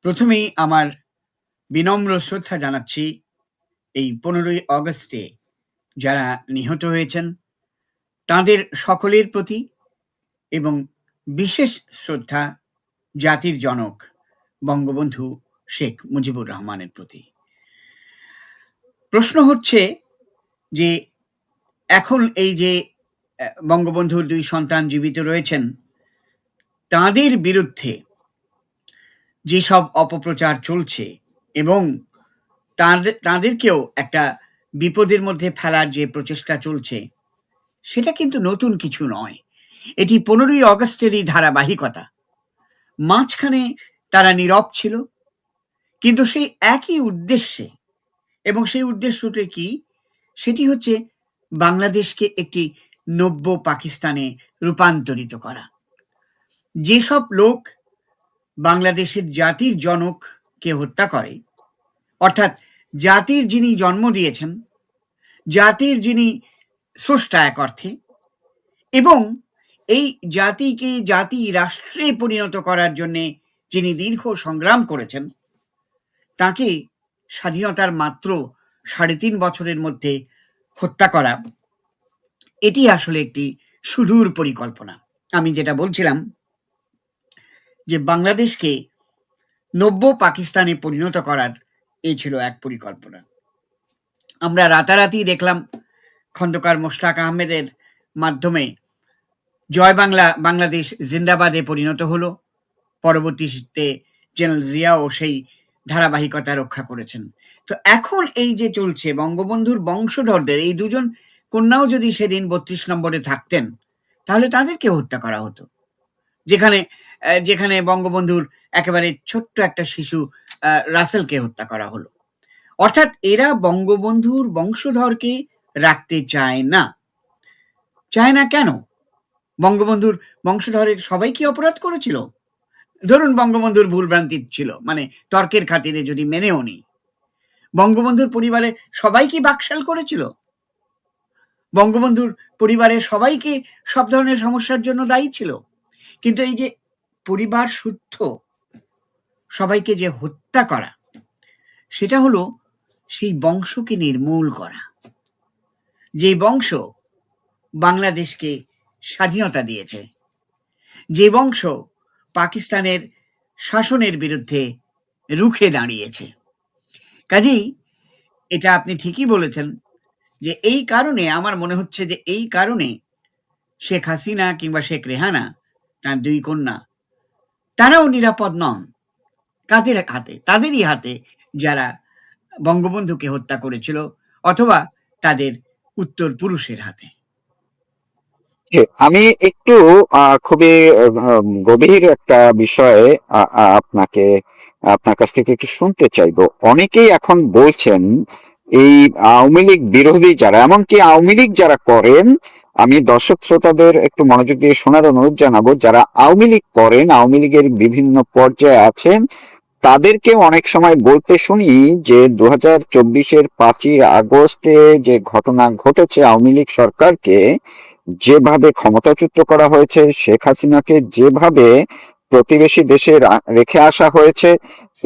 প্রথমেই আমার বিনম্র শ্রদ্ধা জানাচ্ছি এই ১৫ই অগস্টে যারা নিহত হয়েছেন তাঁদের সকলের প্রতি এবং বিশেষ শ্রদ্ধা জাতির জনক বঙ্গবন্ধু শেখ মুজিবুর রহমানের প্রতি। প্রশ্ন হচ্ছে যে এখন এই যে বঙ্গবন্ধুর ২ সন্তান জীবিত রয়েছেন, তাঁদের বিরুদ্ধে যেসব অপপ্রচার চলছে এবং তাঁদেরকেও একটা বিপদের মধ্যে ফেলার যে প্রচেষ্টা চলছে, সেটা কিন্তু নতুন কিছু নয়। এটি ১৫ই অগস্টেরই ধারাবাহিকতা। মাঝখানে তারা নীরব ছিল, কিন্তু সেই একই উদ্দেশ্যে, এবং সেই উদ্দেশ্যটা কি? সেটি হচ্ছে বাংলাদেশকে একটি নব্য পাকিস্তানে রূপান্তরিত করা। যেসব লোক বাংলাদেশের জাতির জনককে হত্যা করে, অর্থাৎ জাতির যিনি জন্ম দিয়েছেন, জাতির যিনি স্রষ্টা এক অর্থে, এবং এই জাতিকে জাতি রাষ্ট্রে পরিণত করার জন্যে যিনি দীর্ঘ সংগ্রাম করেছেন, তাকে স্বাধীনতার মাত্র ৩.৫ বছরের মধ্যে হত্যা করা, এটি আসলে একটি সুদূর পরিকল্পনা। আমি যেটা বলছিলাম যে বাংলাদেশকে নব্য পাকিস্তানে পরিণত করার এই ছিল এক পরিকল্পনা। আমরা রাতারাতি দেখলাম খন্দকার মোশতাক আহমেদের মাধ্যমে জয় বাংলা বাংলাদেশ জিন্দাবাদে পরিণত হলো। পরবর্তীতে জেনারেল জিয়াও সেই ধারাবাহিকতা রক্ষা করেছেন। তো এখন এই যে চলছে, বঙ্গবন্ধুর বংশধরদের এই দুজন কন্যাও যদি সেদিন ৩২ নম্বরে থাকতেন, তাহলে তাদেরকে হত্যা করা হতো। যেখানে বঙ্গবন্ধুর একেবারে ছোট্ট একটা শিশু রাসেলকে হত্যা করা হলো। অর্থাৎ এরা বঙ্গবন্ধুর বংশধরকে রাখতে চায় না। চায় না কেন? বঙ্গবন্ধুর বংশধরের সবাই কি অপরাধ করেছিল? ধরুন বঙ্গবন্ধুর ভুলভ্রান্তি ছিল, মানে তর্কের খাতিরে যদি মেনেও নিই, বঙ্গবন্ধুর পরিবারে সবাই কি বাকশাল করেছিল? বঙ্গবন্ধুর পরিবারের সবাই কি সব ধরনের সমস্যার জন্য দায়ী ছিল? কিন্তু এই যে পরিবার শুদ্ধ সবাইকে যে হত্যা করা, সেটা হলো সেই বংশকে নির্মূল করা, যে বংশ বাংলাদেশকে স্বাধীনতা দিয়েছে, যে বংশ পাকিস্তানের শাসনের বিরুদ্ধে রুখে দাঁড়িয়েছে। কাজেই এটা আপনি ঠিকই বলেছেন যে এই কারণে আমার মনে হচ্ছে যে এই কারণে শেখ হাসিনা কিংবা শেখ রেহানা, তার ২ কন্যা, তারাও নিরাপদ নন। কাদের হাতে? তাদেরই হাতে যারা বঙ্গবন্ধুকে হত্যা করেছিল, অথবা তাদের উত্তর পুরুষের হাতে। আমি একটু খুবই গভীর একটা বিষয়ে আপনার কাছ থেকে একটু শুনতে চাইবো। অনেকেই এখন বলছেন এই আওয়ামী লীগ বিরোধী যারা, এমনকি আওয়ামী লীগ যারা করেন, আমি দর্শক শ্রোতাদের একটু মনোযোগ দিয়ে শোনার অনুরোধ জানাবো, যারা আওয়ামী লীগ করেন, আওয়ামী লীগের বিভিন্ন পর্যায়ে আছেন, তাদেরকে অনেক সময় বলতে শুনি যে ২০২৪-এর ৫ই আগস্টে যে ঘটনা ঘটেছে, আওয়ামী লীগ সরকারকে যেভাবে ক্ষমতাচ্যুত করা হয়েছে, শেখ হাসিনাকে যেভাবে প্রতিবেশী দেশে রেখে আসা হয়েছে,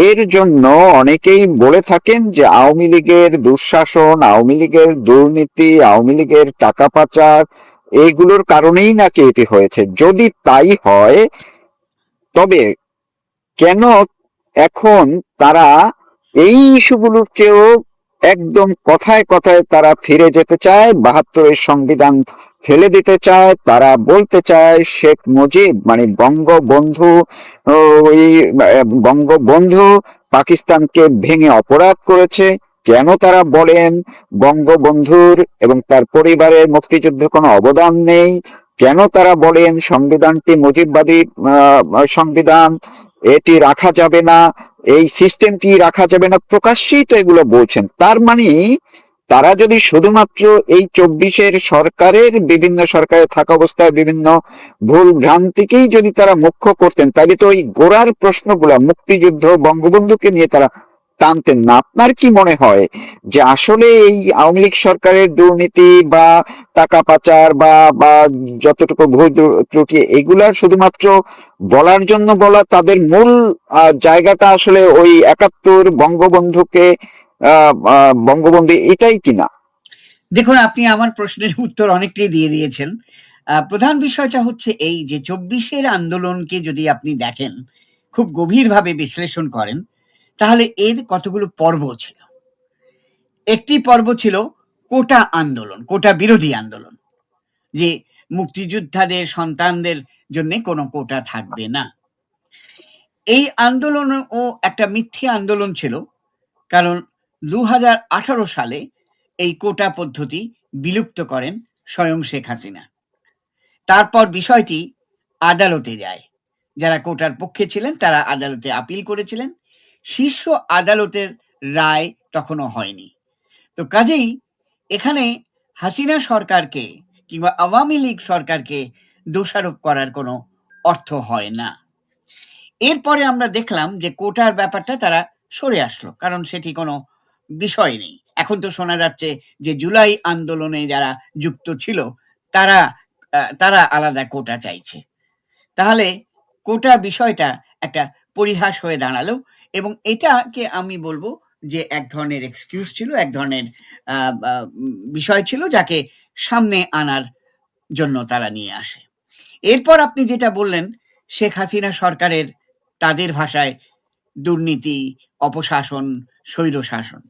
এর জন্য অনেকেই বলে থাকেন যে আওয়ামী লীগের দুঃশাসন, আওয়ামী লীগের দুর্নীতি, আওয়ামী লীগের টাকা পাচার, এইগুলোর কারণেই নাকি এটি হয়েছে। যদি তাই হয়, তবে কেন এখন তারা এই ইস্যুগুলোর চেয়েও একদম কথায় কথায় তারা ফিরে যেতে চায়, ৭২-এর সংবিধান ফেলে দিতে চায়? তারা বলতে চায় শেখ মুজিব মানে বঙ্গবন্ধু, ওই বঙ্গবন্ধু পাকিস্তানকে ভেঙে অপরাধ করেছে। কেন তারা বলেন বঙ্গবন্ধুর এবং তার পরিবারের মুক্তিযুদ্ধে কোনো অবদান নেই? কেন তারা বলেন সংবিধানটি মুজিববাদী সংবিধান, এটি রাখা যাবে না, এই সিস্টেমটি রাখা যাবে না? প্রকাশ্যেই তো এগুলো বলছেন। তার মানে তারা যদি শুধুমাত্র এই ২৪-এর সরকারের, বিভিন্ন সরকারে থাকা অবস্থায় বিভিন্ন ভুল ভ্রান্তিকেই যদি তারা মুখ্য করতেন, তাহলে তো ওই গোড়ার প্রশ্নগুলা, মুক্তিযুদ্ধ, বঙ্গবন্ধুকে নিয়ে তারা টানতেন না। আপনার কি মনে হয় যে আসলে এই আওয়ামী লীগ সরকারের দুর্নীতি বা টাকা পাচার বা বা যতটুকু ভুল ত্রুটি এগুলা শুধুমাত্র বলার জন্য বলা, তাদের মূল জায়গাটা আসলে ওই ৭১ বঙ্গবন্ধুকে বঙ্গবন্ধু এটাই কিনা? দেখুন, আপনি আমার প্রশ্নের উত্তর অনেকটাই দিয়ে দিয়েছেন। প্রধান বিষয়টা হচ্ছে এই যে ২৪-এর আন্দোলনকে যদি আপনি দেখেন, খুব গভীরভাবে বিশ্লেষণ করেন, তাহলে এর কতগুলো পর্ব ছিল। একটি পর্ব ছিল কোটা আন্দোলন, কোটা বিরোধী আন্দোলন। যে মুক্তিযোদ্ধাদের সন্তানদের জন্যে কোনো কোটা থাকবে না। এই আন্দোলনও একটা মিথ্যে আন্দোলন ছিল। কারণ ২০১৮ সালে এই কোটা পদ্ধতি বিলুপ্ত করেন স্বয়ং শেখ হাসিনা। তারপর বিষয়টি আদালতে যায়। যারা কোটার পক্ষে ছিলেন তারা আদালতে আপিল করেছিলেন। শীর্ষ আদালতের রায় তখনও হয়নি। তো কাজেই এখানে হাসিনা সরকারকে কিংবা আওয়ামী লীগ সরকারকে দোষারোপ করার কোনো অর্থ হয় না। এরপরে আমরা দেখলাম যে কোটার ব্যাপারটা তারা সরে আসলো, কারণ সেটি কোনো বিষয় নেই। এখন তো শোনা যাচ্ছে যে জুলাই আন্দোলনে যারা যুক্ত ছিল তারা তারা আলাদা কোটা চাইছে। তাহলে কোটা বিষয়টা একটা পরিহাস হয়ে দাঁড়ালো, এবং এটাকে আমি বলবো যে এক ধরনের এক্সকিউজ ছিল, এক ধরনের বিষয় ছিল যাকে সামনে আনার জন্য তারা নিয়ে আসে। এরপর আপনি যেটা বললেন, শেখ হাসিনা সরকারের তাদের ভাষায় দুর্নীতি, অপশাসন, স্বৈরশাসন।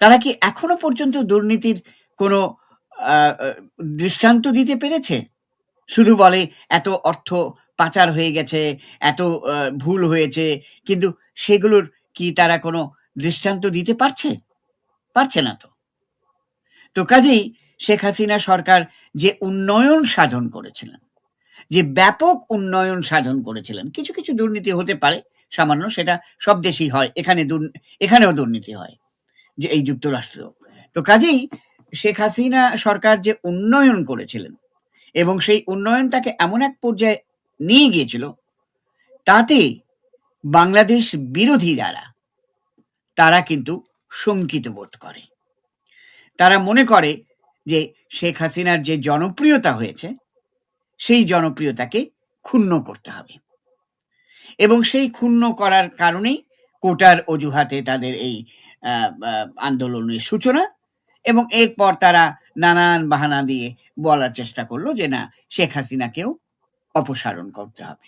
তারা কি এখনো পর্যন্ত দুর্নীতির কোনো দৃষ্টান্ত দিতে পেরেছে? শুধু বলে এত অর্থ পাচার হয়ে গেছে, এত ভুল হয়েছে, কিন্তু সেগুলোর কি তারা কোনো দৃষ্টান্ত দিতে পারছে? পারছে না তো। তো কাজেই শেখ হাসিনা সরকার যে উন্নয়ন সাধন করেছিলেন, যে ব্যাপক উন্নয়ন সাধন করেছিলেন, কিছু কিছু দুর্নীতি হতে পারে সামান্য, সেটা সব দেশেই হয়, এখানেও দুর্নীতি হয়, যে এই যুক্তরাষ্ট্রেও। তো কাজেই শেখ হাসিনা সরকার যে উন্নয়ন করেছিলেন এবং সেই উন্নয়ন তাকে এমন এক পর্যায়ে নিয়ে গিয়েছিল, তাতে বাংলাদেশ বিরোধী যারা তারা কিন্তু শঙ্কিত বোধ করে। তারা মনে করে যে শেখ হাসিনার যে জনপ্রিয়তা হয়েছে সেই জনপ্রিয়তাকে ক্ষুণ্ণ করতে হবে, এবং সেই ক্ষুণ্ণ করার কারণেই কোটার অজুহাতে তাদের এই আন্দোলনের সূচনা, এবং এরপর তারা নানান বাহানা দিয়ে বলার চেষ্টা করলো যে না, শেখ হাসিনাকেও অপসারণ করতে হবে।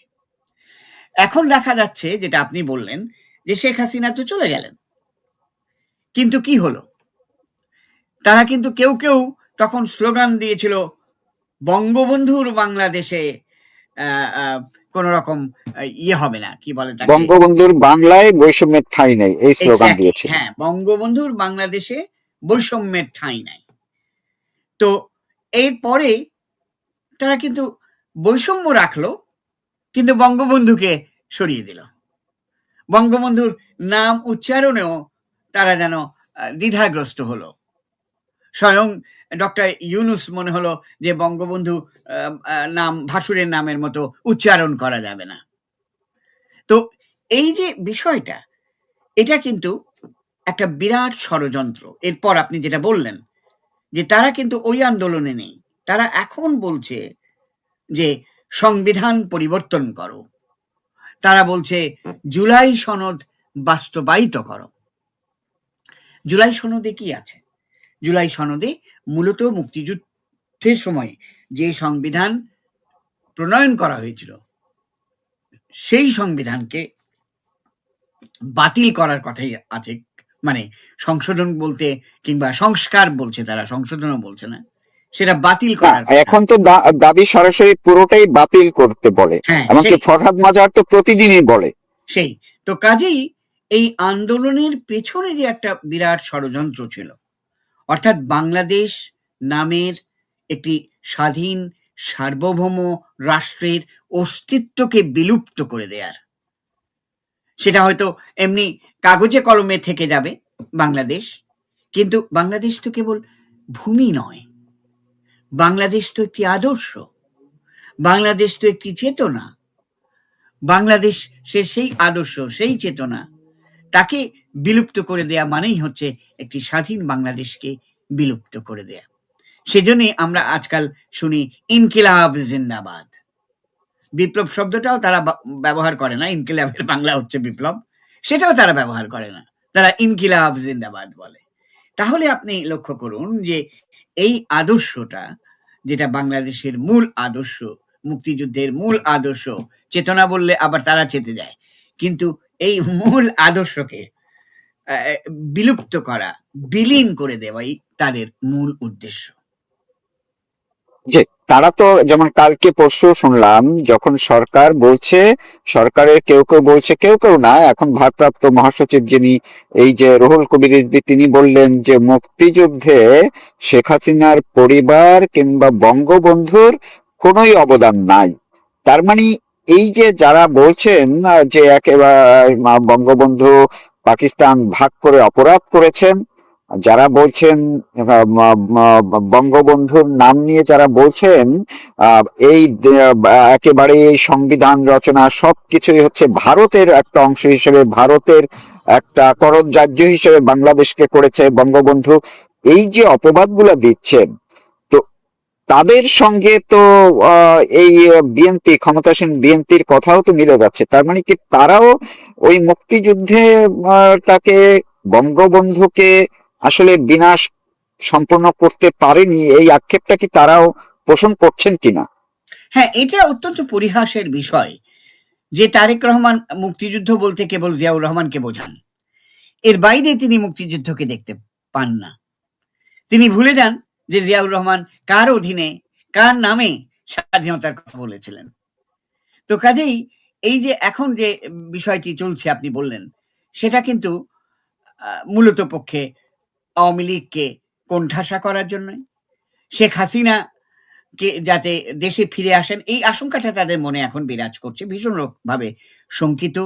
এখন দেখা যাচ্ছে যেটা আপনি বললেন যে শেখ হাসিনা তো চলে গেলেন, কিন্তু কি হলো? তারা কিন্তু কেউ কেউ তখন স্লোগান দিয়েছিল বঙ্গবন্ধুর বাংলাদেশে কোন রকম ইয়ে হবে না, কি বলে তাকে, বঙ্গবন্ধুর বাংলায় বৈষম্যের ঠাঁই নেই, এই স্লোগান এক্স্যাক্টলি, দিয়েছিল। হ্যাঁ, বঙ্গবন্ধুর বাংলাদেশে বৈষম্যের ঠাঁই নাই। তো এরপরে তারা কিন্তু বৈষম্য রাখলো, কিন্তু বঙ্গবন্ধুকে সরিয়ে দিল। বঙ্গবন্ধুর নাম উচ্চারণেও তারা যেন দ্বিধাগ্রস্ত হলো। স্বয়ং ডক্টর ইউনুস মনে হলো যে বঙ্গবন্ধু নাম ভাসুরের নামের মতো উচ্চারণ করা যাবে না। তো এই যে বিষয়টা, এটা কিন্তু একটা বিরাট ষড়যন্ত্র। এরপর আপনি যেটা বললেন যে তারা কিন্তু ওই আন্দোলনে নেই, তারা এখন বলছে যে সংবিধান পরিবর্তন করো, তারা বলছে জুলাই সনদ বাস্তবায়িত করো। জুলাই সনদে কি আছে? জুলাই সনদে মূলত মুক্তিযুদ্ধের সময় যে সংবিধান প্রণয়ন করা হয়েছিল সেই সংবিধানকে বাতিল করার কথাই আছে। মানে সংশোধন বলতে, কিংবা সংস্কার বলছে তারা, সংশোধনও বলছে না, সেটা বাতিল না, করার কথা। এখন তো দাবি সরাসরি পুরোটাই বাতিল করতে বলে, হ্যাঁ, এমনকি সেই ফরহাদ মাজার তো প্রতিদিনই বলে। সেই তো কাজেই এই আন্দোলনের পেছনে যে একটা বিরাট ষড়যন্ত্র ছিল, অর্থাৎ বাংলাদেশ নামের একটি স্বাধীন সার্বভৌম রাষ্ট্রের অস্তিত্বকে বিলুপ্ত করে দেয়ার। সেটা হয়তো এমনি কাগজে কলমে থেকে যাবে বাংলাদেশ, কিন্তু বাংলাদেশ তো কেবল ভূমি নয়, বাংলাদেশ তো একটি আদর্শ, বাংলাদেশ তো একটি চেতনা। বাংলাদেশ সেই আদর্শ, সেই চেতনা তাকে বিলুপ্ত করে দেয়া মানেই হচ্ছে একটি স্বাধীন বাংলাদেশকে বিলুপ্ত করে দেয়া। সেজন্যই আমরা আজকাল শুনি ইনকিলাব জিন্দাবাদ। বিপ্লব শব্দটাও তারা ব্যবহার করে না, ইনকিলাবের বাংলা হচ্ছে বিপ্লব, সেটাও তারা ব্যবহার করে না, তারা ইনকিলাব জিন্দাবাদ বলে। তাহলে আপনি লক্ষ্য করুন যে এই আদর্শটা, যেটা বাংলাদেশের মূল আদর্শ, মুক্তিযুদ্ধের মূল আদর্শ, চেতনা বললে আবার তারা চেতে যায়, কিন্তু এই মূল আদর্শকে বিলুপ্ত করা, বিলীন করে দেওয়াই তাদের মূল উদ্দেশ্য। যে তারা তো যেমন কালকে পরশু শুনলাম যখন সরকার বলছে, সরকারের কেউ কেউ বলছে, কেউ কেউ না, এখন ভারপ্রাপ্ত মহাসচিব যিনি এই যে রুহুল কবির রিজভী, তিনি বললেন যে মুক্তিযুদ্ধে শেখ হাসিনার পরিবার কিংবা বঙ্গবন্ধুর কোনোই অবদান নাই। তার মানে এই যে যারা বলছেন যে একেবারে বঙ্গবন্ধু পাকিস্তান ভাগ করে অপরাধ করেছেন, যারা বলছেন বঙ্গবন্ধুর নাম নিয়ে যারা বলছেন এই একেবারে এই সংবিধান রচনা সবকিছুই হচ্ছে ভারতের একটা অংশ হিসেবে, ভারতের একটা করণরাজ্য হিসেবে বাংলাদেশকে করেছে বঙ্গবন্ধু, এই যে অপবাদগুলো দিচ্ছেন, তো তাদের সঙ্গে তো এই বিএনপি, ক্ষমতাসীন বিএনপির কথাও তো মিলে যাচ্ছে। তার মানে কি তারাও ওই মুক্তিযুদ্ধে টাকে, বঙ্গবন্ধুকে আসলে বিনাশ সম্পূর্ণ করতে পারেনি, এই আক্ষেপটা কি তারাও পোষণ করছেন কিনা? হ্যাঁ, এটা অত্যন্ত পরিহাসের বিষয় যে তারেক রহমান মুক্তিযুদ্ধ বলতে কেবল জিয়াউর রহমানকে বোঝান, এর বাইরে তিনি মুক্তিযুদ্ধকে দেখতে পান না। তিনি ভুলে যান যে জিয়াউর রহমান কার অধীনে, কার নামে স্বাধীনতার কথা বলেছিলেন। তো কাজেই এই যে এখন যে বিষয়টি চলছে আপনি বললেন, সেটা কিন্তু মূলত পক্ষে আওয়ামী লীগকে কোণঠাসা করার জন্য, শেখ হাসিনা কে যাতে দেশে ফিরে আসেন, এই আশঙ্কাটা তাদের মনে এখন বিরাজ করছে ভীষণ ভাবে। শঙ্কিত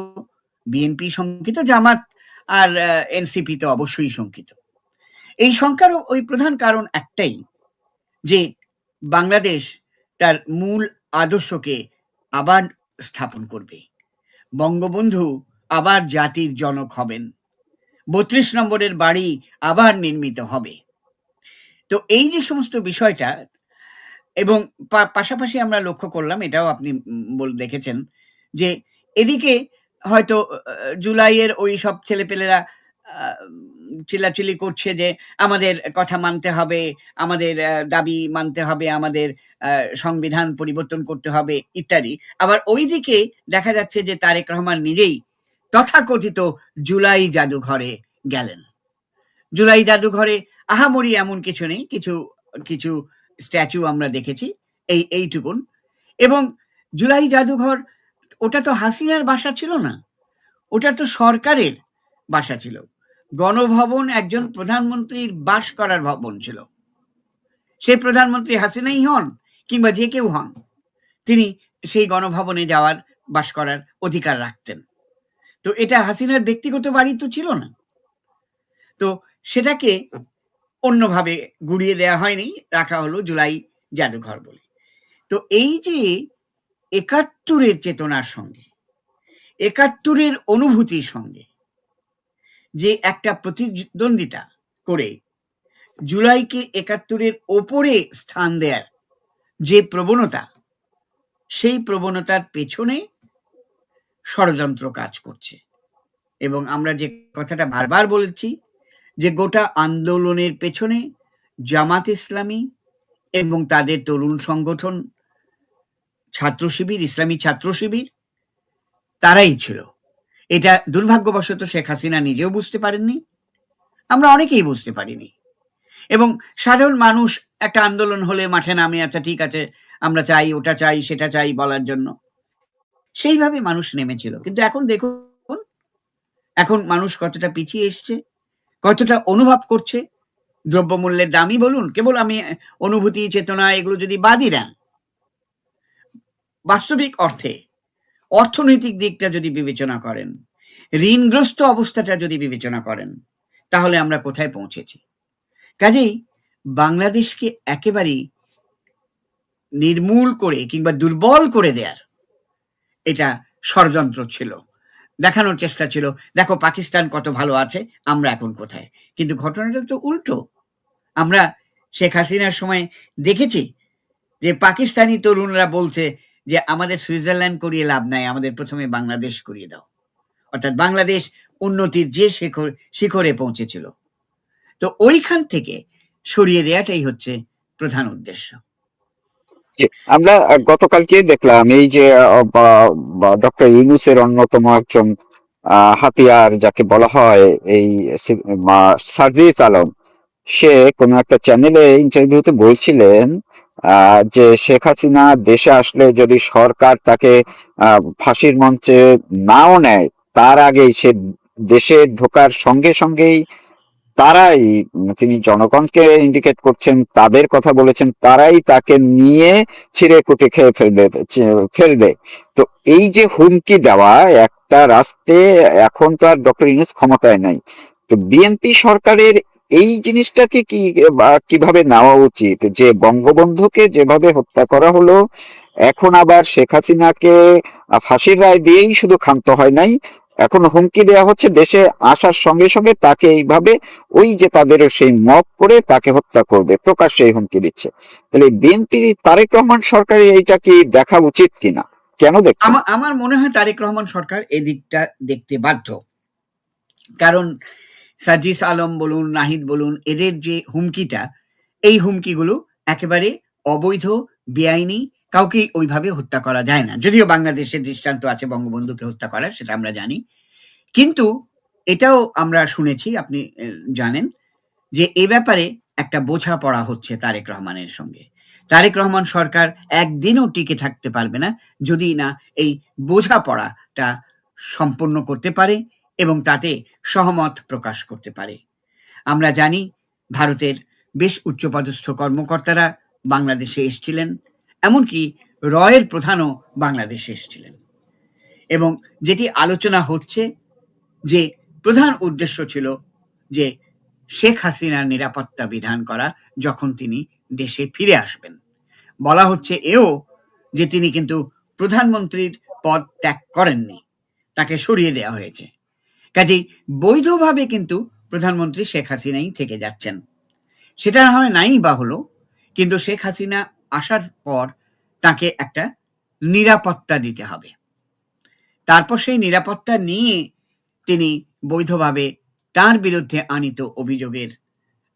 বিএনপি, শঙ্কিত জামাত, আর এনসিপি তো অবশ্যই শঙ্কিত। এই শঙ্কার ওই প্রধান কারণ একটাই, যে বাংলাদেশ তার মূল আদর্শকে আবার স্থাপন করবে, বঙ্গবন্ধু আবার জাতির জনক হবেন, ৩২ নম্বরের বাড়ি আবার নির্মিত হবে। তো এই যে সমস্ত বিষয়টা, এবং পাশাপাশি আমরা লক্ষ্য করলাম, এটাও আপনি দেখেছেন, যে এদিকে হয়তো জুলাইয়ের ওই সব ছেলেপেলেরা চিল্লাচিল্লি করছে যে আমাদের কথা মানতে হবে, আমাদের দাবি মানতে হবে, আমাদের সংবিধান পরিবর্তন করতে হবে ইত্যাদি। আবার ওইদিকে দেখা যাচ্ছে যে তারেক রহমান নিজেই তথাকথিত জুলাই জাদুঘরে গেলেন। জুলাই জাদুঘরে আহামরি এমন কিছু নেই, কিছু কিছু স্ট্যাচু আমরা দেখেছি, এইটুকুন। এবং জুলাই জাদুঘর, ওটা তো হাসিনার বাসা ছিল না, ওটা তো সরকারের বাসা ছিল। গণভবন একজন প্রধানমন্ত্রীর বাস করার ভবন ছিল। সেই প্রধানমন্ত্রী হাসিনাই হন কিংবা যে কেউ হন, তিনি সেই গণভবনে যাওয়ার, বাস করার অধিকার রাখতেন। তো এটা হাসিনার ব্যক্তিগত বাড়ি তো ছিল না। তো সেটাকে অন্যভাবে গুড়িয়ে দেওয়া হয়নি, রাখা হলো জুলাই জাদুঘর বলে। তো এই যে ৭১-এর চেতনার সঙ্গে, ৭১-এর অনুভূতির সঙ্গে যে একটা প্রতিদ্বন্দ্বিতা করে জুলাইকে ৭১-এর ওপরে স্থান দেয়ার যে প্রবণতা, সেই প্রবণতার পেছনে ষড়যন্ত্র কাজ করছে। এবং আমরা যে কথাটা বারবার বলেছি, যে গোটা আন্দোলনের পেছনে জামাত ইসলামী এবং তাদের তরুণ সংগঠন ছাত্র শিবির, ইসলামী ছাত্র শিবির, তারাই ছিল। এটা দুর্ভাগ্যবশত শেখ হাসিনা নিজেও বুঝতে পারেননি, আমরা অনেকেই বুঝতে পারিনি। এবং সাধারণ মানুষ একটা আন্দোলন হলে মাঠে নামে, আচ্ছা ঠিক আছে আমরা চাই, ওটা চাই, সেটা চাই বলার জন্য সেইভাবে মানুষ নেমেছিল। কিন্তু এখন দেখুন, এখন মানুষ কতটা পিছিয়ে এসছে, কতটা অনুভব করছে। দ্রব্যমূল্যের দামই বলুন, কেবল আমি অনুভূতি, চেতনা এগুলো যদি বাদই দেন, বাস্তবিক অর্থে অর্থনৈতিক দিকটা যদি বিবেচনা করেন, ঋণগ্রস্ত অবস্থাটা যদি বিবেচনা করেন, তাহলে আমরা কোথায় পৌঁছেছি। কাজেই বাংলাদেশকে একেবারেই নির্মূল করে কিংবা দুর্বল করে দেয়ার এটা ষড়যন্ত্র ছিল। দেখানোর চেষ্টা ছিল, দেখো পাকিস্তান কত ভালো আছে, আমরা এখন কোথায়। কিন্তু ঘটনাটা তো উল্টো। আমরা শেখ হাসিনার সময় দেখেছি যে পাকিস্তানি তরুণরা বলছে যে আমাদের সুইজারল্যান্ড করিয়ে লাভ নাই, আমাদের প্রথমে বাংলাদেশ করিয়ে দাও। অর্থাৎ বাংলাদেশ উন্নতির যে শিখরে পৌঁছেছিল, তো ওইখান থেকে সরিয়ে দেওয়াটাই হচ্ছে প্রধান উদ্দেশ্য। জি, আমরা গতকালকে দেখলাম এই যে ডক্টর ইউনূসের অন্যতম একজন হাতিয়ার যাকে বলা হয় এই সার্জিস আলম, সে কোনো একটা চ্যানেলে ইন্টারভিউতে বলছিলেন যে শেখ হাসিনা দেশে আসলে যদি সরকার তাকে ফাঁসির মঞ্চে নাও নেয়, তার আগেই সে দেশে ঢোকার সঙ্গে সঙ্গেই তারাই, তিনি জনগণকে ইন্ডিকেট করছেন, তাদের কথা বলেছেন, তারাই তাকে নিয়ে ছিঁড়ে কুটে খেয়ে ফেলবে। তো এই যে হুমকি দেওয়া একটা রাষ্ট্রে, এখন তো আর ডক্টর ইউনূস ক্ষমতায় নাই, তো বিএনপি সরকারের এই জিনিসটাকে কিভাবে নেওয়া উচিত যে বঙ্গবন্ধুকে যেভাবে হত্যা করা হলো, এখন আবার শেখ হাসিনাকে ফাঁসির রায় দিয়েই শুধু ক্ষান্ত হয় নাই, এখন হুমকি দেওয়া হচ্ছে দেশে আসার সঙ্গে সঙ্গে তাকে এইভাবে ওই যে তাদের সেই মব করে তাকে হত্যা করবে, প্রকাশ্যে এই হুমকি দিচ্ছে। তাহলে বিএনপি তারেক রহমান সরকারের এইটা কি দেখা উচিত কিনা, কেন দেখছেন? আমার মনে হয় তারেক রহমান সরকার এদিকটা দেখতে বাধ্য। কারণ সার্জিস আলম বলুন, নাহিদ বলুন, এদের যে হুমকিটা, এই হুমকিগুলো একেবারে অবৈধ, বেআইনি, কাউকেই ওইভাবে হত্যা করা যায় না। যদিও বাংলাদেশের দৃষ্টান্ত আছে বঙ্গবন্ধুকে হত্যা করার, সেটা আমরা জানি। কিন্তু এটাও আমরা শুনেছি, আপনি জানেন যে এ ব্যাপারে একটা বোঝাপড়া হচ্ছে তারেক রহমানের সঙ্গে। তারেক রহমান সরকার একদিনও টিকে থাকতে পারবে না যদি না এই বোঝাপড়াটা সম্পন্ন করতে পারে এবং তাতে সহমত প্রকাশ করতে পারে। আমরা জানি ভারতের বেশ উচ্চপদস্থ কর্মকর্তারা বাংলাদেশে এসেছিলেন, এমনকি রয়ের প্রধানও বাংলাদেশে এসেছিলেন, এবং যেটি আলোচনা হচ্ছে যে প্রধান উদ্দেশ্য ছিল যে শেখ হাসিনার নিরাপত্তা বিধান করা যখন তিনি দেশে ফিরে আসবেন। বলা হচ্ছে এও যে তিনি কিন্তু প্রধানমন্ত্রীর পদ ত্যাগ করেননি, তাকে সরিয়ে দেওয়া হয়েছে। কাজেই বৈধভাবে কিন্তু প্রধানমন্ত্রী শেখ হাসিনাই থেকে যাচ্ছেন। সেটা না হয় নাই বা হলো, কিন্তু শেখ হাসিনা আসার পর তাকে একটা নিরাপত্তা দিতে হবে। তারপর সেই নিরাপত্তা নিয়ে তিনি বৈধভাবে তার বিরুদ্ধে আনীত অভিযোগের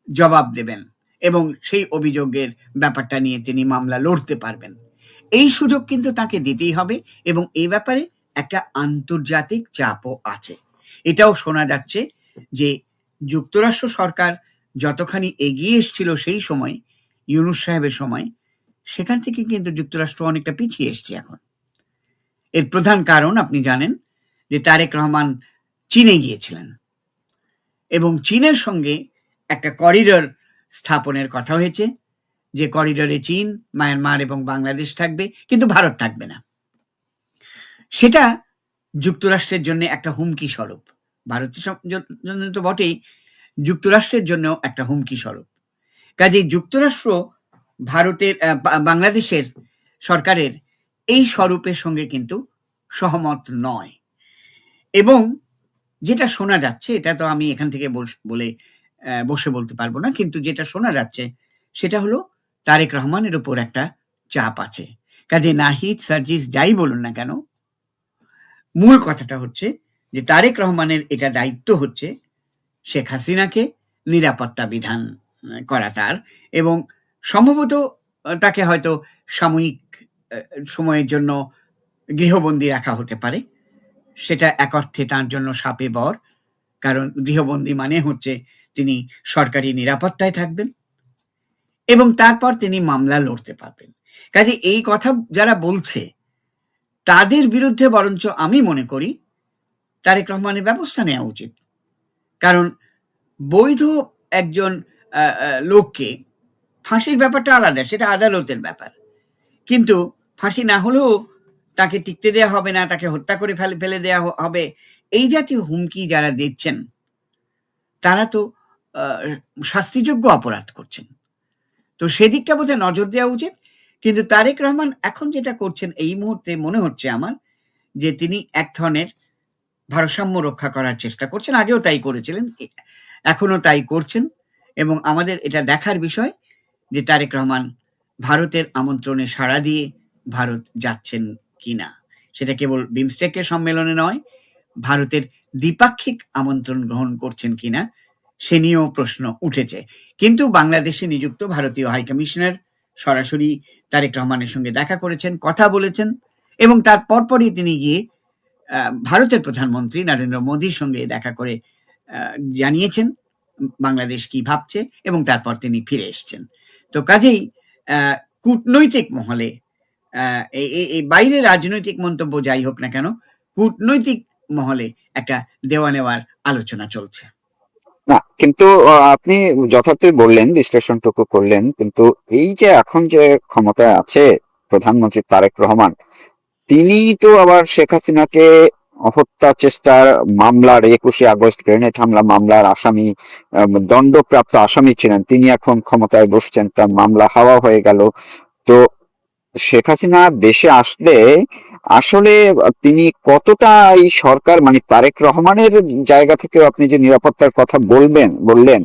জবাব দেবেন এবং সেই অভিযোগের ব্যাপারটা নিয়ে তিনি মামলা লড়তে পারবেন। এই সুযোগ কিন্তু তাকে দিতেই হবে, এবং এই ব্যাপারে একটা আন্তর্জাতিক চাপও আছে। এটাও শোনা যাচ্ছে যে যুক্তরাষ্ট্র সরকার যতখানি এগিয়ে এসছিল সেই সময়, ইউনূস সাহেবের সময়, সেখান থেকে কিন্তু যুক্তরাষ্ট্র অনেকটা পিছিয়ে এসছে এখন। এর প্রধান কারণ আপনি জানেন যে তারেক রহমান চীনে গিয়েছিলেন এবং চীনের সঙ্গে একটা করিডর স্থাপনের কথা হয়েছে, যে করিডরে চীন, মায়ানমার এবং বাংলাদেশ থাকবে, কিন্তু ভারত থাকবে না। সেটা যুক্তরাষ্ট্রের জন্য একটা হুমকি স্বরূপ। ভারতের জন্য তো বটেই, যুক্তরাষ্ট্রের জন্য একটা হুমকি স্বরূপ। কাজেই যুক্তরাষ্ট্র ভারতের বাংলাদেশের সরকারের এই স্বরূপের সঙ্গে কিন্তু সহমত নয়। এবং যেটা শোনা যাচ্ছে, এটা তো আমি এখান থেকে বসে বলতে পারবো না, কিন্তু যেটা শোনা যাচ্ছে সেটা হলো তারেক রহমানের উপর একটা চাপ আছে। কাজে নাহিদ, সার্জিস যাই বলুন না কেন, মূল কথাটা হচ্ছে যে তারেক রহমানের এটা দায়িত্ব হচ্ছে শেখ হাসিনাকে নিরাপত্তা বিধান করা তার, এবং সম্ভবত তাকে হয়তো সাময়িক সময়ের জন্য গৃহবন্দী রাখা হতে পারে। সেটা এক অর্থে তার জন্য শাপে বর, কারণ গৃহবন্দী মানে হচ্ছে তিনি সরকারি নিরাপত্তায় থাকবেন এবং তারপর তিনি মামলা লড়তে পারবেন। কাজে এই কথা যারা বলছে তাদের বিরুদ্ধে বরঞ্চ আমি মনে করি তারেক রহমানের ব্যবস্থা নেওয়া উচিত। কারণ বৈধ একজন লোককে, ফাঁসির ব্যাপারটা আলাদা, সেটা আদালতের ব্যাপার, কিন্তু ফাঁসি না হলেও তাকে টিকতে দেওয়া হবে না, তাকে হত্যা করে ফেলে দেওয়া হবে, এই জাতীয় হুমকি যারা দিচ্ছেন তারা তো শাস্তিযোগ্য অপরাধ করছেন। তো সেদিকটা বোধহয় নজর দেওয়া উচিত। কিন্তু তারেক রহমান এখন যেটা করছেন, এই মুহূর্তে মনে হচ্ছে আমার যে তিনি এক ধরনের ভারসাম্য রক্ষা করার চেষ্টা করছেন, আগেও তাই করেছিলেন, এখনো তাই করছেন। এবং আমাদের এটা দেখার বিষয় যে তারেক রহমান ভারতের আমন্ত্রণে সাড়া দিয়ে ভারত যাচ্ছেন কিনা। সেটা কেবল বিমস্টেকের সম্মেলনে নয়, ভারতের দ্বিপাক্ষিক আমন্ত্রণ গ্রহণ করছেন কিনা সে নিয়েও প্রশ্ন উঠেছে। কিন্তু বাংলাদেশে নিযুক্ত ভারতীয় হাইকমিশনার সরাসরি তারেক রহমানের সঙ্গে দেখা করেছেন, কথা বলেছেন, এবং তার পরপরই তিনি গিয়ে ভারতের প্রধানমন্ত্রী নরেন্দ্র মোদীর সঙ্গে দেখা করে জানিয়েছেন বাংলাদেশ কি ভাবছে, এবং তারপর তিনি ফিরে এসছেন। তো কাজেই কূটনৈতিক মহলে এই বাইরে রাজনৈতিক মন্তব্য যাই হোক না কেন, কূটনৈতিক মহলে একটা দেওয়া নেওয়ার আলোচনা চলছে। না, কিন্তু আপনি যথার্থই বললেন, বিশ্লেষণটুকু করলেন, কিন্তু এই যে এখন যে ক্ষমতায় আছে প্রধানমন্ত্রী তারেক রহমান, তিনি তো আবার শেখ হাসিনাকে হত্যা চেষ্টার মামলার 21শে আগস্ট গ্রেনেড হামলা মামলার আসামি, দণ্ডপ্রাপ্ত আসামি ছিলেন। তিনি এখন ক্ষমতায় বসছেন, তার মামলা হাওয়া হয়ে গেল। তো শেখ হাসিনা দেশে আসলে আসলে তিনি কতটা এই সরকার মানে তারেক রহমানের জায়গা থেকে আপনি যে নিরাপত্তার কথা বললেন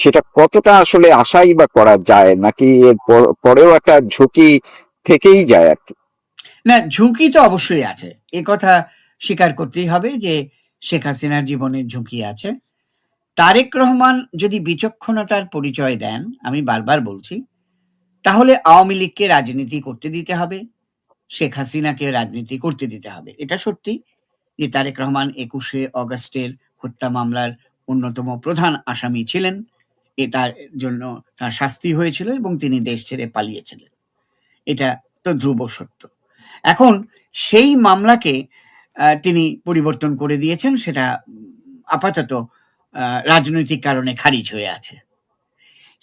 সেটা কতটা আসলে আশাই বা করা যায়, নাকি এর পরেও একটা ঝুঁকি থেকেই যায় আর কি? না, ঝুঁকি তো অবশ্যই আছে, এ কথা স্বীকার করতেই হবে যে শেখ হাসিনার জীবনের ঝুঁকি আছে। তারেক রহমান যদি বিচক্ষণতার পরিচয় দেন, আমি বারবার বলছি, তাহলে আওয়ামী লীগকে রাজনীতি করতে দিতে হবে, শেখ হাসিনাকে রাজনীতি করতে দিতে হবে। এটা সত্যি যে তারেক রহমান 21শে অগস্টের হত্যা মামলার অন্যতম প্রধান আসামি ছিলেন। তার জন্য তার শাস্তি হয়েছিল এবং তিনি দেশ ছেড়ে পালিয়েছিলেন। এটা তো ধ্রুব সত্য। এখন সেই মামলাকে তিনি পরিবর্তন করে দিয়েছেন, সেটা আপাতত রাজনৈতিক কারণে খারিজ হয়ে আছে।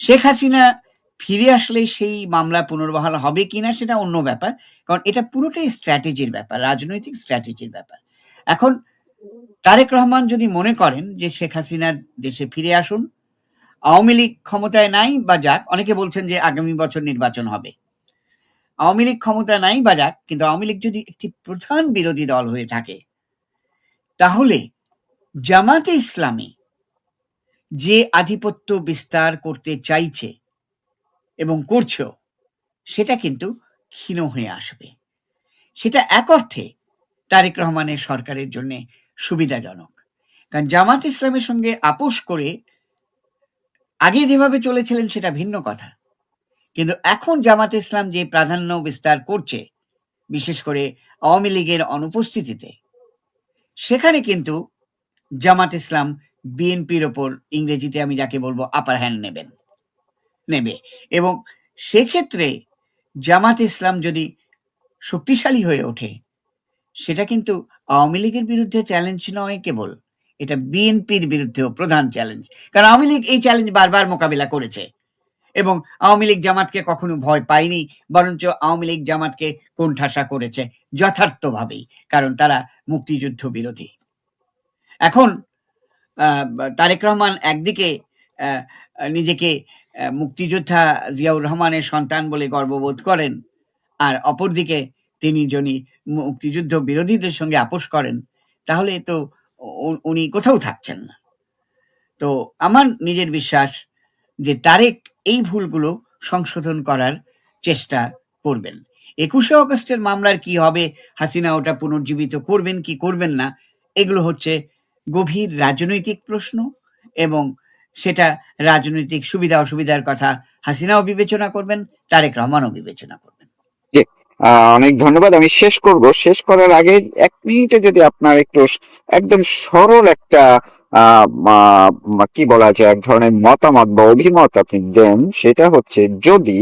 শেখ হাসিনা ফিরে আসলে সেই মামলা পুনর্বহাল হবে কিনা সেটা অন্য ব্যাপার, কারণ এটা পুরোটাই স্ট্র্যাটেজির ব্যাপার, রাজনৈতিক স্ট্র্যাটেজির ব্যাপার। এখন তারেক রহমান যদি মনে করেন যে শেখ হাসিনা দেশে ফিরে আসুন, আওয়ামী লীগ ক্ষমতায় নাই বা যাক, অনেকে বলছেন যে আগামী বছর নির্বাচন হবে, আওয়ামী লীগ ক্ষমতা নাই বা যাক, কিন্তু আওয়ামী লীগ যদি একটি প্রধান বিরোধী দল হয়ে থাকে, তাহলে জামাতে ইসলামী যে আধিপত্য বিস্তার করতে চাইছে এবং করছেও, সেটা কিন্তু ক্ষীণ হয়ে আসবে। সেটা এক অর্থে তারেক রহমানের সরকারের জন্য সুবিধাজনক, কারণ জামাত ইসলামের সঙ্গে আপোষ করে আগে যেভাবে চলেছিলেন সেটা ভিন্ন কথা, কিন্তু এখন জামাত ইসলাম যে প্রাধান্য বিস্তার করছে, বিশেষ করে আওয়ামী লীগের অনুপস্থিতিতে, সেখানে কিন্তু জামাত ইসলাম বিএনপির ওপর, ইংরেজিতে আমি যাকে বলবো, আপার হ্যান্ড নেবে। এবং সেক্ষেত্রে জামাত ইসলাম যদি শক্তিশালী হয়ে ওঠে, সেটা কিন্তু আওয়ামী লীগের বিরুদ্ধে চ্যালেঞ্জ নয় কেবল, এটা বিএনপির বিরুদ্ধেও প্রধান চ্যালেঞ্জ। কারণ আওয়ামী লীগ এই চ্যালেঞ্জ বারবার মোকাবিলা করেছে এবং আওয়ামী লীগ জামাতকে কখনো ভয় পায়নি, বরঞ্চ আওয়ামী লীগ জামাতকে কোণঠাসা করেছে যথার্থভাবেই, কারণ তারা মুক্তিযুদ্ধ বিরোধী। এখন তারেক রহমান একদিকে নিজেকে মুক্তিযোদ্ধা জিয়াউর রহমানের সন্তান বলে গর্ববোধ করেন, আর অপরদিকে তিনি যদি মুক্তিযুদ্ধ বিরোধীদের সঙ্গে আপোষ করেন, তাহলে তো উনি কোথাও থাকছেন না। তো আমার নিজের বিশ্বাস যে তারেক এই ভুলগুলো সংশোধন করার চেষ্টা করবেন। 21শে অগস্টের মামলার কি হবে, হাসিনা ওটা পুনর্জীবিত করবেন কি করবেন না, এগুলো হচ্ছে গভীর রাজনৈতিক প্রশ্ন, এবং সেটা রাজনৈতিক সুবিধা অসুবিধার কথা হাসিনাও বিবেচনা করবেন, তারেক রহমানও বিবেচনা করবেন। অনেক ধন্যবাদ। আমি শেষ করার আগে 1 মিনিটে যদি আপনার একটু একদম সরল একটা কি বলা যায়, এক ধরনের মতামত বা অভিমত আপনি দেন, সেটা হচ্ছে, যদি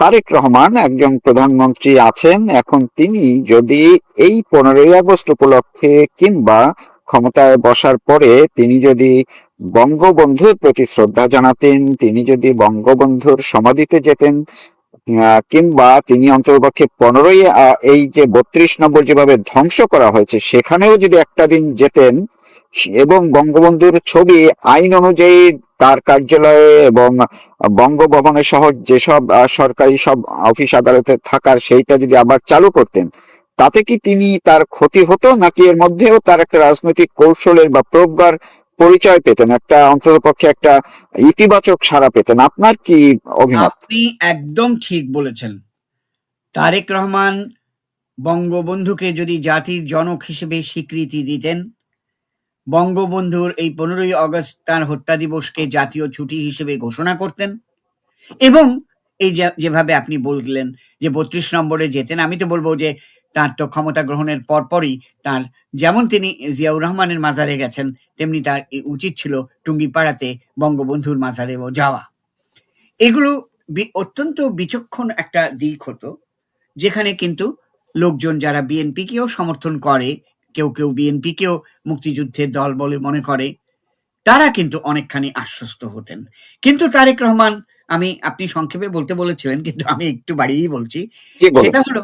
তারেক রহমান একজন প্রধানমন্ত্রী আছেন এখন, তিনি যদি এই 15ই আগস্ট উপলক্ষে কিংবা ক্ষমতায় বসার পরে তিনি যদি বঙ্গবন্ধুর প্রতি শ্রদ্ধা জানাতেন, তিনি যদি বঙ্গবন্ধুর সমাধিতে যেতেন, কিংবা তিনি অন্ততপক্ষে 15ই এই যে 32 নম্বর যেভাবে ধ্বংস করা হয়েছে সেখানেও যদি একটা দিন যেতেন, এবং বঙ্গবন্ধুর ছবি আইন অনুযায়ী তার কার্যালয়ে এবং বঙ্গভবনের সহ যেসব সরকারি সব অফিস আদালতে থাকার সেইটা যদি আবার চালু করতেন, তাতে কি তার ক্ষতি হতো, নাকি এর মধ্যেও তার একটা রাজনৈতিক কৌশলের বা প্রজ্ঞার পরিচয় পেতেন, একটা অন্ততপক্ষে একটা ইতিবাচক সাড়া পেতেন? আপনার কি অভিমত? আপনি একদম ঠিক বলেছেন। তারেক রহমান বঙ্গবন্ধুকে যদি জাতির জনক হিসেবে স্বীকৃতি দিতেন, বঙ্গবন্ধুর এই 15ই অগস্ট তার হত্যা দিবসকে জাতীয় ছুটি হিসেবে ঘোষণা করতেন, এবং এই যেভাবে আপনি বললেন যে 32 নম্বরে যেতেন, আমি তো বলবো যে তার তো ক্ষমতা গ্রহণের পরপরই তার, যেমন তিনি জিয়াউর রহমানের মাজারে গেছেন, তেমনি তার উচিত ছিল টুঙ্গিপাড়াতে বঙ্গবন্ধুর মাজারেও যাওয়া। এগুলো অত্যন্ত বিচক্ষণ একটা দিক হতো, যেখানে কিন্তু লোকজন যারা বিএনপিকেও সমর্থন করে, কেউ কেউ বিএনপিকেও মুক্তিযুদ্ধের দল বলে মনে করে, তারা কিন্তু অনেকখানি আশ্বস্ত হতেন। কিন্তু তারেক রহমান, আপনি সংক্ষেপে বলতে বলেছিলেন, কিন্তু আমি একটু বাড়িয়েই বলছি। কি বলেন? সেটা হলো,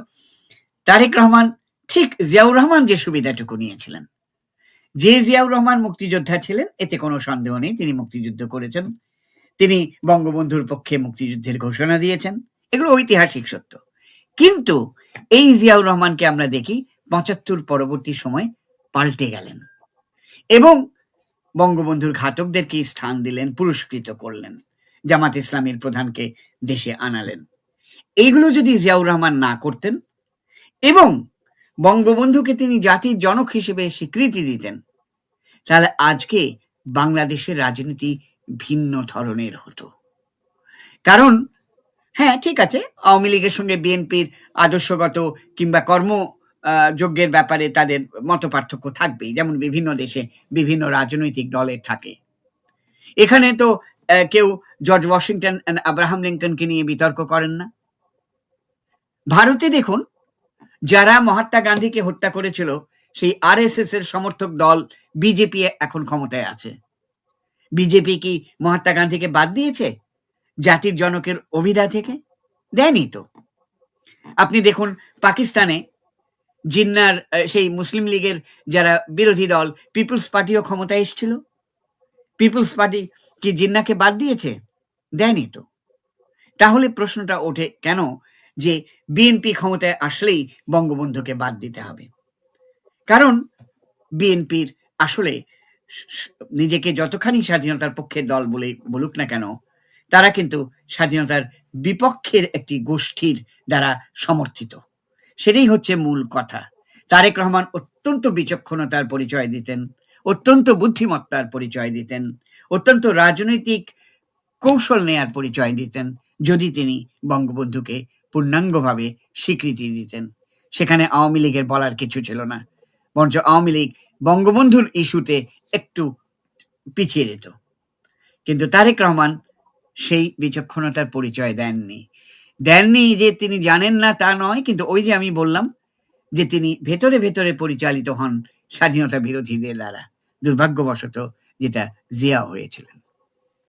তারেক রহমান ঠিক জিয়াউর রহমান যে সুবিধাটুকু নিয়েছিলেন, যে জিয়াউর রহমান মুক্তিযোদ্ধা ছিলেন, এতে কোনো সন্দেহ নেই, তিনি মুক্তিযুদ্ধ করেছেন, তিনি বঙ্গবন্ধুর পক্ষে মুক্তিযুদ্ধের ঘোষণা দিয়েছেন, এগুলো ঐতিহাসিক সত্য। কিন্তু এই জিয়াউর রহমানকে আমরা দেখি 75 পরবর্তী সময় পাল্টে গেলেন এবং বঙ্গবন্ধুর ঘাতকদেরকে স্থান দিলেন, পুরস্কৃত করলেন, জামাত ইসলামের প্রধানকে দেশে আনালেন। এইগুলো যদি জিয়াউর রহমান না করতেন এবং বঙ্গবন্ধুকে তিনি জাতির জনক হিসেবে স্বীকৃতি দিতেন, তাহলে আজকে বাংলাদেশের রাজনীতি ভিন্ন ধরনের হতো। কারণ হ্যাঁ, ঠিক আছে, আওয়ামী লীগের সঙ্গে বিএনপির আদর্শগত কিংবা যজ্ঞের ব্যাপারে তাদের মতপার্থক্য থাকবেই, যেমন বিভিন্ন দেশে বিভিন্ন রাজনৈতিক দলের থাকে। এখানে তো কেউ জর্জ ওয়াশিংটন এন্ড আব্রাহাম লিঙ্কনকে নিয়ে বিতর্ক করেন না। ভারতে দেখুন, যারা মহাত্মা গান্ধীকে হত্যা করেছিল, সেই আরএসএস এর সমর্থক দল বিজেপি এখন ক্ষমতায় আছে। বিজেপি কি মহাত্মা গান্ধীকে বাদ দিয়েছে জাতির জনকের অভিধা থেকে? দেয়নি তো। আপনি দেখুন, পাকিস্তানে জিন্নার সেই মুসলিম লীগের যারা বিরোধী দল, পিপলস পার্টিও ক্ষমতায় এসেছিল। পিপলস পার্টি কি জিন্নাকে বাদ দিয়েছে? দেয়নি তো। তাহলে প্রশ্নটা ওঠে কেন যে বিএনপি ক্ষমতায় আসলেই বঙ্গবন্ধুকে বাদ দিতে হবে? কারণ বিএনপির আসলে নিজেকে যতখানি স্বাধীনতার পক্ষের দল বলে বলুক না কেন, তারা কিন্তু স্বাধীনতার বিপক্ষের একটি গোষ্ঠীর দ্বারা সমর্থিত। সেটাই হচ্ছে মূল কথা। তারেক রহমান অত্যন্ত বিচক্ষণতার পরিচয় দিতেন, অত্যন্ত বুদ্ধিমত্তার পরিচয় দিতেন, অত্যন্ত রাজনৈতিক কৌশল নেয়ার পরিচয় দিতেন, যদি তিনি বঙ্গবন্ধুকে পূর্ণাঙ্গভাবে স্বীকৃতি দিতেন। সেখানে আওয়ামী লীগের বলার কিছু ছিল না, বরঞ্চ আওয়ামী লীগ বঙ্গবন্ধুর ইস্যুতে একটু পিছিয়ে যেত। কিন্তু তারেক রহমান সেই বিচক্ষণতার পরিচয় দেননি যে তিনি জানেন না তা নয়, কিন্তু ওই যে আমি বললাম যে তিনি ভেতরে ভেতরে পরিচালিত হন স্বাধীনতা বিরোধীদের দ্বারা, দুর্ভাগ্যবশত যেটা জিয়া হয়েছিলেন।